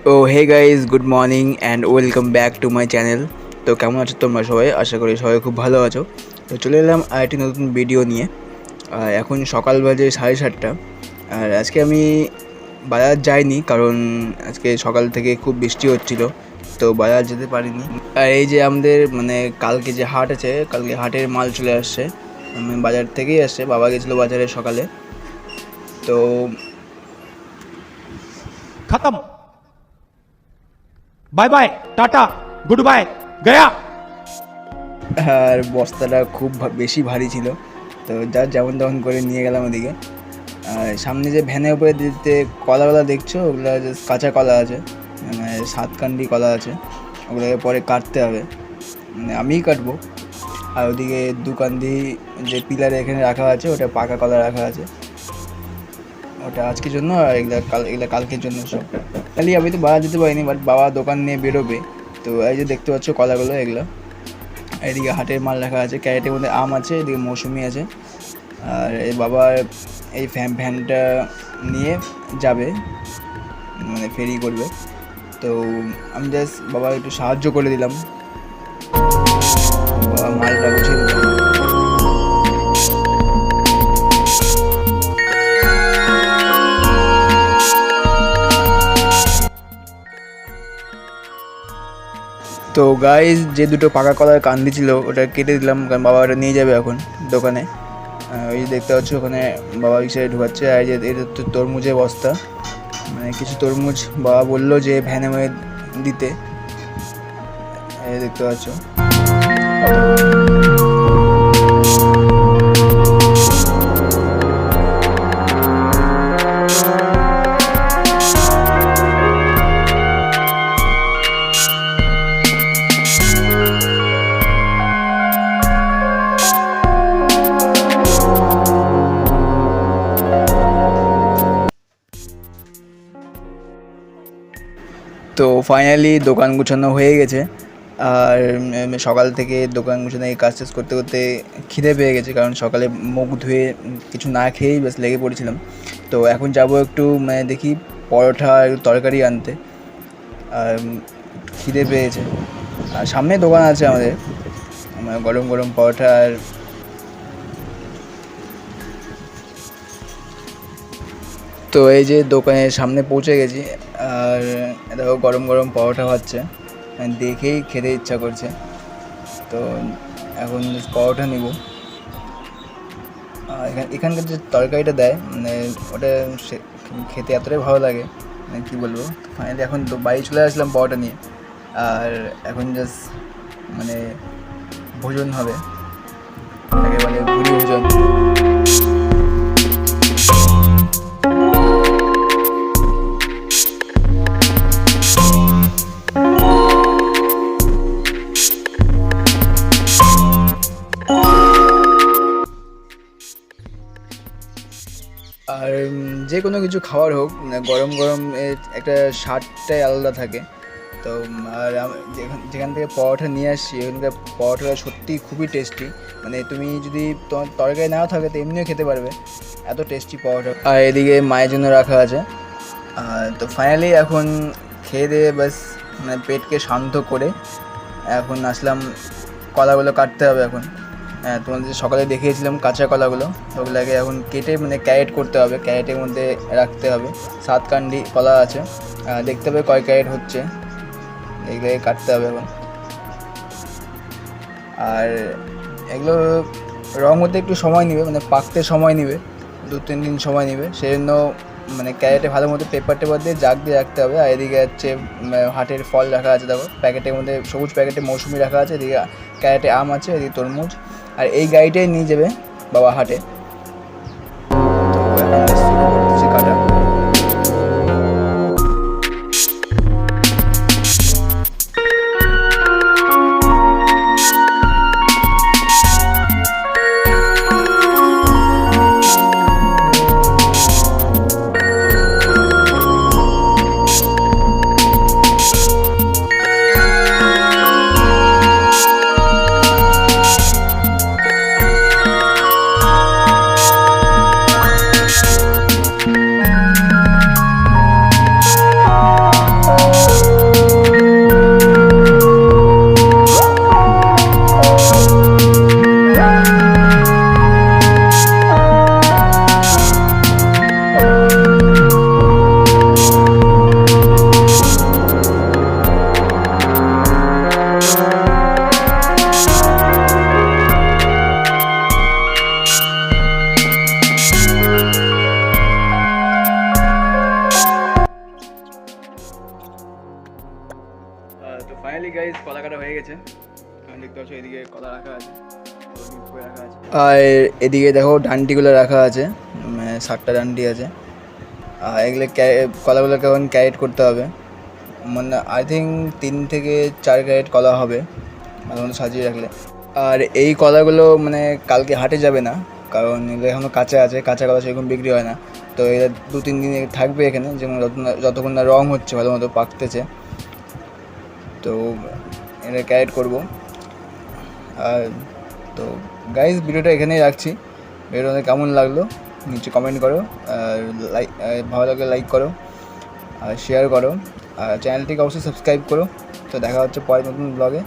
O hey guys, good morning and welcome back to my channel. তো কেমন আছো তোমরা সবাই? আশা করি সবাই খুব ভালো আছো। তো চলে এলাম আরেকটি নতুন ভিডিও নিয়ে। এখন সকাল বাজে 7:30। আর আজকে আমি বাজার যাইনি, কারণ আজকে সকাল থেকে খুব বৃষ্টি হচ্ছিল, তো বাজার যেতে পারিনি। আর এই যে আমাদের কালকে যে হাট আছে, কালকে হাটের মাল চলে আসছে, বাজার থেকেই আসছে। বাবা গেছিলো বাজারে সকালে। তো खत्म। Bye bye, tata, goodbye, गया। আর বস্তাটা খুব বেশি ভারী ছিল, তো যার যেমন তেমন করে নিয়ে গেলাম ওদিকে। আর সামনে যে ভ্যানের উপরে দিতে কলাগুলো দেখছো, ওগুলো জাস্ট কাঁচা কলা আছে, 7 কান্ডি কলা আছে। ওগুলোকে পরে কাটতে হবে, আমিই কাটবো। আর ওদিকে 2 কান্ডি যে পিলারে এখানে রাখা আছে, ওটা পাকা কলা রাখা আছে, ওটা আজকের জন্য। আর এগুলো কালকের জন্য সব। খালি আমি তো বাজার যেতে পারিনি, বাট বাবা দোকান নিয়ে বেরোবে। তো এই যে দেখতে পাচ্ছ কলাগুলো, এগুলো। এদিকে হাটের মাল রাখা আছে, ক্যারেটের মধ্যে আম আছে, এদিকে মৌসুমি আছে। আর এই বাবার এই ভ্যানটা নিয়ে যাবে, ফেরি করবে। তো আমি জাস্ট বাবা একটু সাহায্য করে দিলাম, বাবা মালটা গুছিয়ে দিলাম। তো গাইজ, যে দুটো পাকা কলার কান্দি ছিল ওটা কেটে দিলাম, কারণ বাবা ওটা নিয়ে যাবে এখন দোকানে। ওই যে দেখতে পাচ্ছ ওখানে বাবা হিসেবে ঢুকাচ্ছে। আর যে এটা তো তরমুজের বস্তা, কিছু তরমুজ বাবা বললো যে ভ্যানে মধ্যে দিতে। এই দেখতে পাচ্ছ। তো ফাইনালি দোকান গুছানো হয়ে গেছে। আর সকাল থেকে দোকান গুছানো এই কাজ শেষ করতে করতে খিদে পেয়ে গেছে, কারণ সকালে মুখ ধুয়ে কিছু না খেয়েই বেশ লেগে পড়েছিলাম। তো এখন যাব একটু দেখি পরোটা আর তরকারি আনতে। আর খিদে পেয়েছে। আর সামনে দোকান আছে আমাদের, গরম গরম পরোটা। আর তো এই যে দোকানের সামনে পৌঁছে গেছি। আর দেখো গরম গরম পরোটা হচ্ছে, দেখেই খেতে ইচ্ছা করছে। তো এখন পরোটা নিব। আর এখানকার যে তরকারিটা দেয়, ওটা খেতে এতটাই ভালো লাগে, কী বলবো। ফাইনালি এখন তো বাড়ি চলে আসলাম পরোটা নিয়ে। আর এখন জাস্ট ভোজন হবে, একেবারে ভুরি ভোজন। আর যে কোনো কিছু খাবার হোক, গরম গরম এর একটা স্বাদটাই আলাদা থাকে। তো আর যেখান থেকে পরোটা নিয়ে আসছি, এখানকার পরোটাটা সত্যিই খুবই টেস্টি। তুমি যদি তোমার তরকারি নাও থাকে তো এমনিও খেতে পারবে, এত টেস্টি পরোটা। আর এদিকে মায়ের জন্য রাখা আছে। তো ফাইনালি এখন খেয়ে দিয়ে ব্যাস পেটকে শান্ত করে এখন আসলাম। কলাগুলো কাটতে হবে এখন। তোমাদের সকালে দেখিয়েছিলাম কাঁচা কলাগুলো, ওগুলোকে এখন কেটে ক্যারেট করতে হবে, ক্যারেটের মধ্যে রাখতে হবে। 7 কান্ডি কলা আছে, দেখতে হবে কয় ক্যারেট হচ্ছে, এগুলোকে কাটতে হবে এখন। আর এগুলো রং হতে একটু সময় নেবে, পাকতে সময় নেবে, 2-3 দিন সময় নেবে। সেই জন্য ক্যারেটে ভালো মতো পেপার দিয়ে জাগ দিয়ে রাখতে হবে। আর এদিকে হচ্ছে হাটের ফল রাখা আছে, দেখো প্যাকেটের মধ্যে, সবুজ প্যাকেটে মৌসুমি রাখা আছে, এদিকে ক্যারেটে আম আছে, এদিকে তরমুজ। আর এই গাড়িটাই নিয়ে যাবে বাবা হাটে। তো এখন শুরু করতেছি কাটা। ফাইনালি গাইস কলা কাটা হয়ে গেছে। আমি দেখতে পাচ্ছ এদিকে কলা রাখা আছে, রাখা আছে, আর এদিকে দেখো ডান্ডিগুলো রাখা আছে, 7টা ডান্ডি আছে। আর এগুলো কলাগুলোকে এখন ক্যারেট করতে হবে, মানে আই থিঙ্ক 3 থেকে 4 ক্যারেট কলা হবে ভালো মতো সাজিয়ে রাখলে। আর এই কলাগুলো মানে কালকে হাটে যাবে না, কারণ এগুলো এখনও কাঁচা আছে, কাঁচা কলা সেরকম বিক্রি হয় না। তো এরা 2-3 দিন থাকবে এখানে, যেমন যতক্ষণ না রং হচ্ছে ভালো মতো পাকতেছে, তো এটা ক্যারেট করবো। আর তো গাইজ ভিডিওটা এখানেই রাখছি। ভিডিওটা কেমন লাগলো নিচে কমেন্ট করো, আর ভালো লাগলে লাইক করো আর শেয়ার করো, আর চ্যানেলটিকে অবশ্যই সাবস্ক্রাইব করো। তো দেখা হচ্ছে পরে নতুন ব্লগে।